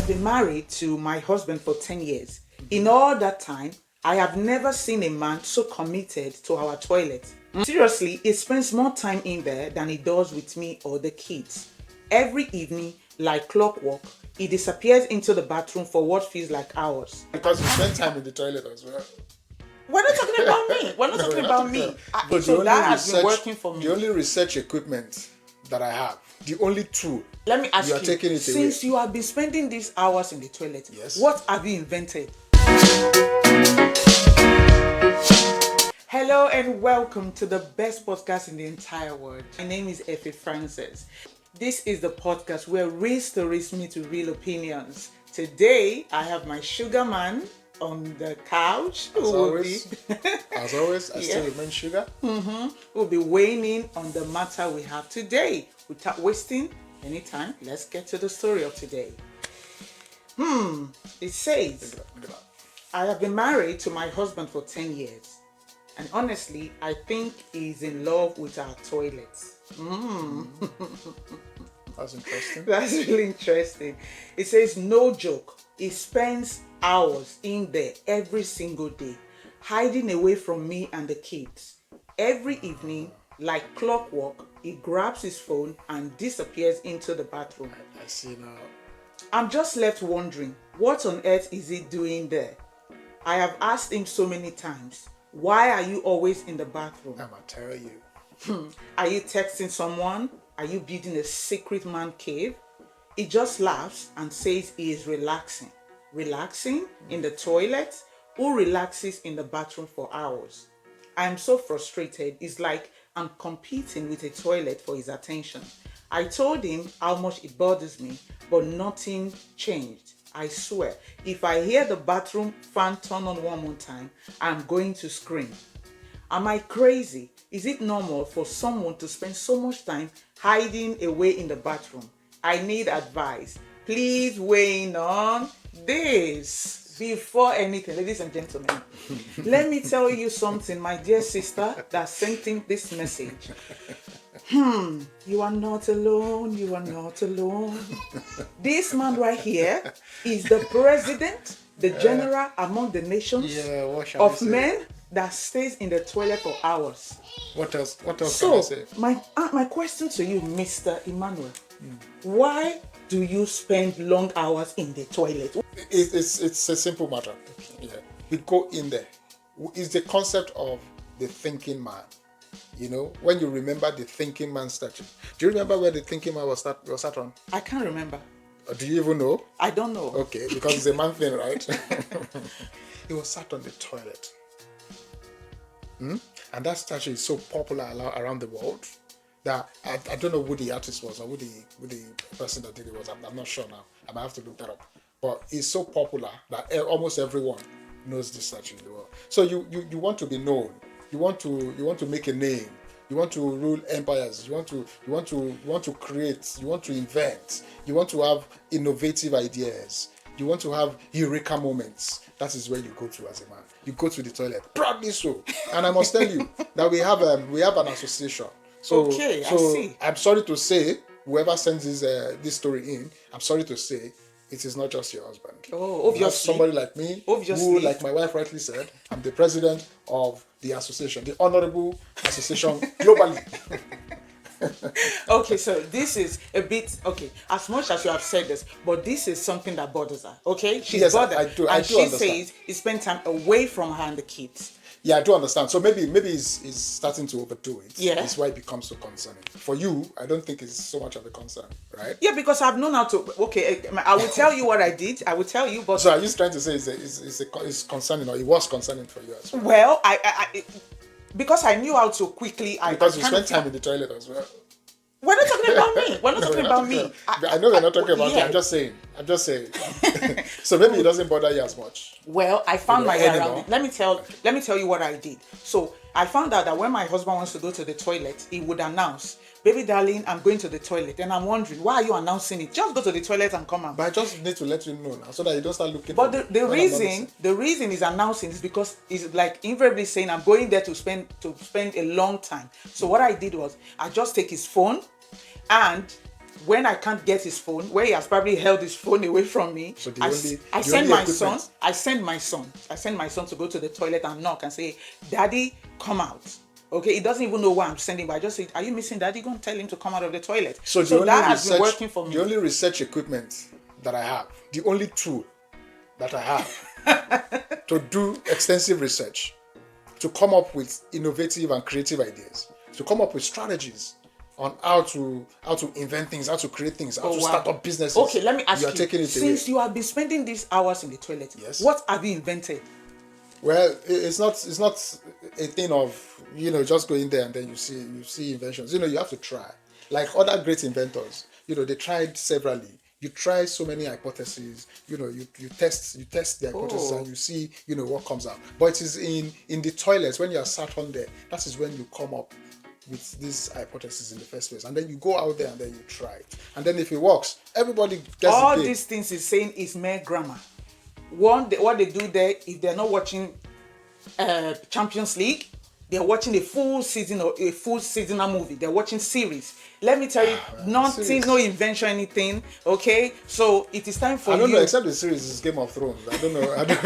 have been married to my husband for 10 years. In all that time, I have never seen a man so committed to our toilet. Seriously, he spends more time in there than he does with me or the kids. Every evening, like clockwork, he disappears into the bathroom for what feels like hours. Because you spend time in the toilet as well. We're not talking about me. We're not talking about me. So that has been working for me. The only research equipment that I have, the only tool. Let me ask you, are taking it since away. You have been spending these hours in the toilet, yes, what have you invented? Hello and welcome to the best podcast in the entire world. My name is Effie Francis. This is the podcast where real stories meet with real opinions. Today, I have my sugar man on the couch. As always, I still remain sugar. We'll be weighing in on the matter we have today. Without wasting any time, let's get to the story of today. It says, I have been married to my husband for 10 years. And honestly, I think he's in love with our toilets. That's interesting. That's really interesting. It says, no joke. He spends hours in there every single day, hiding away from me and the kids. Every evening, like clockwork, he grabs his phone and disappears into the bathroom. I see now. I'm just left wondering, what on earth is he doing there? I have asked him so many times, why are you always in the bathroom? I'm gonna tell you. Are you texting someone? Are you building a secret man cave? He just laughs and says he is relaxing. Relaxing in the toilet? Who relaxes in the bathroom for hours? I am so frustrated. It's like I'm competing with a toilet for his attention. I told him how much it bothers me, but nothing changed. I swear, if I hear the bathroom fan turn on one more time, I'm going to scream. Am I crazy? Is it normal for someone to spend so much time hiding away in the bathroom? I need advice. Please weigh in on this. Before anything, ladies and gentlemen, let me tell you something, my dear sister that sent in this message. You are not alone. You are not alone. This man right here is the president, the general among the nations of men that stays in the toilet for hours. What else? What else can I say? My question to you, Mr. Emmanuel, why do you spend long hours in the toilet? It's a simple matter. Yeah, we go in there. It's the concept of the thinking man. You know, when you remember the thinking man statue. Do you remember where the thinking man was sat on? I can't remember. Do you even know? I don't know. Okay, because it's a man thing, right? He was sat on the toilet. And that statue is so popular around the world that I don't know who the artist was or who the person that did it was. I'm not sure now. I might have to look that up. But it's so popular that almost everyone knows this statue in the world. So you want to be known. You want to make a name. You want to rule empires. You want to create. You want to invent. You want to have innovative ideas. You want to have eureka moments. That is where you go to as a man. You go to the toilet, proudly so. And I must tell you that we have an association. So, okay, so I see. I'm sorry to say, whoever sends this story in, I'm sorry to say, it is not just your husband. Oh, obviously. Somebody like me, who, like my wife rightly said, I'm the president of the association, the honorable association globally. Okay, so this is a bit, okay, as much as you have said this, but this is something that bothers her, okay? She's bothered. I do she understand. says he spent time away from her and the kids. Yeah, I do understand. So maybe he's starting to overdo it. Yeah. That's why it becomes so concerning. For you, I don't think it's so much of a concern, right? Yeah, because I've known how to, okay, I will tell you what I did. I will tell you, but... So are you trying to say it's concerning, or it was concerning for you as well? Well, I because I knew how to quickly... Because you spent time in the toilet as well. We're not talking about me. We're not talking about me. I know we're not talking about you. I'm just saying. So maybe it doesn't bother you as much. Well, I found my way around it. Let me tell you what I did. So I found out that when my husband wants to go to the toilet, he would announce, "Baby darling, I'm going to the toilet." And I'm wondering, why are you announcing it? Just go to the toilet and come out. But I just need to let you know now so that you don't start looking. But the reason he's announcing is because he's like invariably saying, "I'm going there to spend a long time." So what I did was I just take his phone and when I can't get his phone, where he has probably held his phone away from me, So I the send only my equipment- son. I send my son to go to the toilet and knock and say, "Daddy, come out." Okay, he doesn't even know why I'm sending, but I just say, "Are you missing Daddy?" Go and tell him to come out of the toilet. So that has been working for me. The only research equipment that I have, the only tool that I have to do extensive research, to come up with innovative and creative ideas, to come up with strategies on how to invent things, how to create things, how to start up businesses. Okay, let me ask you. Are taking it Since away. you have been spending these hours in the toilet, Yes. what have you invented? Well, it's not a thing of just going there and then you see inventions. You have to try. Like other great inventors, they tried severally. You try so many hypotheses. You test the hypothesis and you see what comes out. But it is in the toilets when you are sat on there. That is when you come up with this hypothesis in the first place, and then you go out there and then you try it. And then if it works, everybody gets All the these things he's saying is mere grammar. What they do there, if they're not watching Champions League, they're watching a full seasonal movie. They're watching series. Let me tell you, nothing, series. no invention, anything. Okay, so it is time for I don't you. know, except the series is Game of Thrones. I don't know. I don't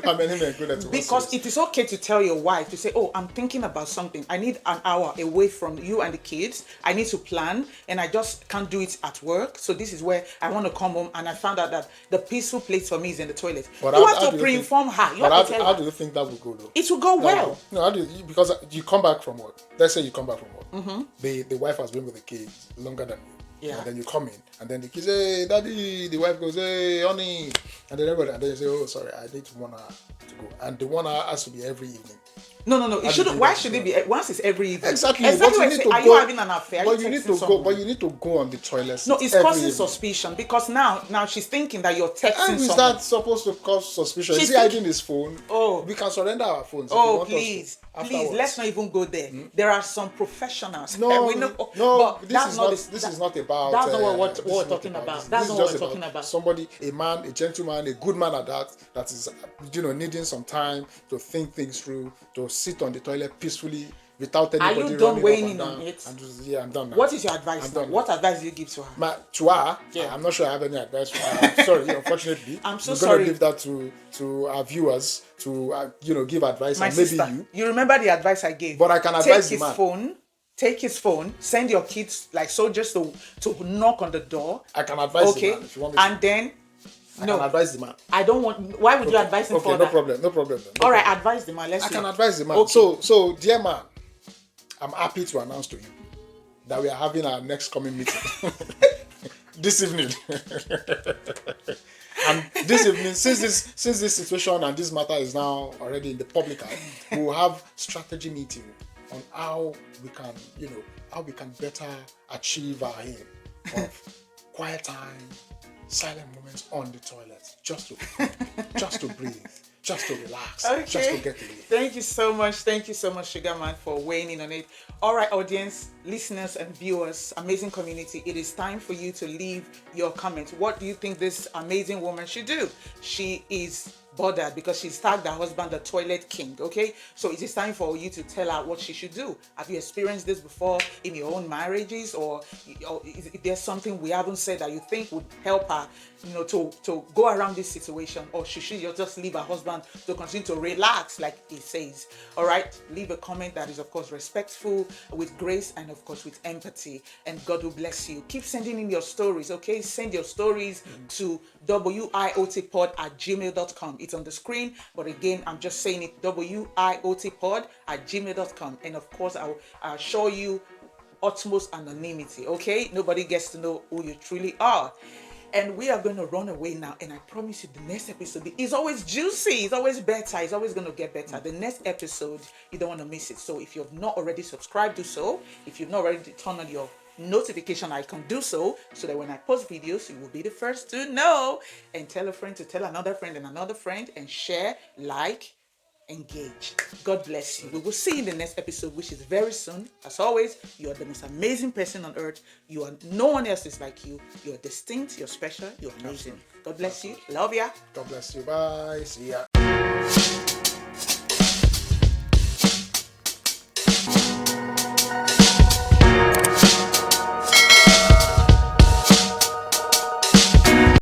know how many men go there to watch Because series. it is okay to tell your wife to say, "Oh, I'm thinking about something. I need an hour away from you and the kids. I need to plan, and I just can't do it at work. So this is where I want to come home." And I found out that the peaceful place for me is in the toilet. But You how have do to you pre-inform her. You But have to tell how her. do you think that will go though? It will go well. No, how do you, because you come back from work. Let's say you come back from work. The wife has been with the kids longer than you. Yeah. And then you come in, and then the kids, "Hey, Daddy." The wife goes, "Hey, honey." And then everybody, and then you say, "Oh, sorry, I need 1 hour to go." And the 1 hour has to be every evening. No. It do you shouldn't. do Why that? should it be? Once it's every evening. Exactly. Exactly. But What you need to are go. you having an affair? Are But you you need texting to go. someone? But you need to go on the toilet. No, it's every causing evening. suspicion because now she's thinking that you're texting How is someone. that supposed to cause suspicion? She's Is he hiding his phone? Oh. We can surrender our phones. If you Oh, want us to please, afterwards. let's not even go there. There are some professionals. No, we know, no, but this that's is not. not. this- This that- is not about. That's not what this we're is not talking about. this. That's This not is what just we're talking about. Somebody, a man, a gentleman, a good man at that is, needing some time to think things through, to sit on the toilet peacefully without Are anybody you done running weighing up in and on down. it? And just, yeah, I'm done now. What is your advice I'm now? done What now. advice do you give to her? To her, Yeah. I'm not sure I have any advice for her. I'm sorry, unfortunately. I'm so We're sorry. gonna leave that to our viewers to give advice, My and maybe sister, you. remember the advice I gave? But I can advise the man. Take his phone, send your kids just to knock on the door. I can advise the Okay, man if you want me to. and then I can advise the man. I don't want. Why would you advise him Okay, for no that? problem, no problem. No All right, problem. advise the man. Let's I see. can advise the man. Okay. So, dear man, I'm happy to announce to you that we are having our next coming meeting this evening. And this evening, since this situation and this matter is now already in the public eye, we will have strategy meeting on how we can better achieve our aim of quiet time, silent moments on the toilet, just to breathe, just to relax, just to get away. Thank you so much. Thank you so much, Sugar Man, for weighing in on it. All right, audience, listeners and viewers, amazing community, it is time for you to leave your comments. What do you think this amazing woman should do? She is bothered because she's tagged her husband the toilet king. Okay, so it is time for you to tell her what she should do. Have you experienced this before in your own marriages, or is there something we haven't said that you think would help her, to go around this situation, or should she just leave her husband to continue to relax like he says? All right, leave a comment that is of course respectful, with grace, and of course with empathy, and God will bless you. Keep sending in your stories. Okay, send your stories to wiotpod@gmail.com. It's on the screen, but again, I'm just saying it, wiotpod@gmail.com. And of course, I'll show you utmost anonymity. Okay, nobody gets to know who you truly are. And we are going to run away now, and I promise you the next episode is always juicy, it's always better, it's always going to get better. The next episode, you don't want to miss it. So if you've not already subscribed, do so. If you've not already turned on your notification icon, do so that when I post videos, you will be the first to know. And tell a friend to tell another friend and another friend, and share, like, engage. God bless you. We will see you in the next episode, which is very soon. As always, you are the most amazing person on earth. No one else is like you. You're distinct, you're special, you're amazing. God bless you. Love ya. God bless you. Bye. See ya.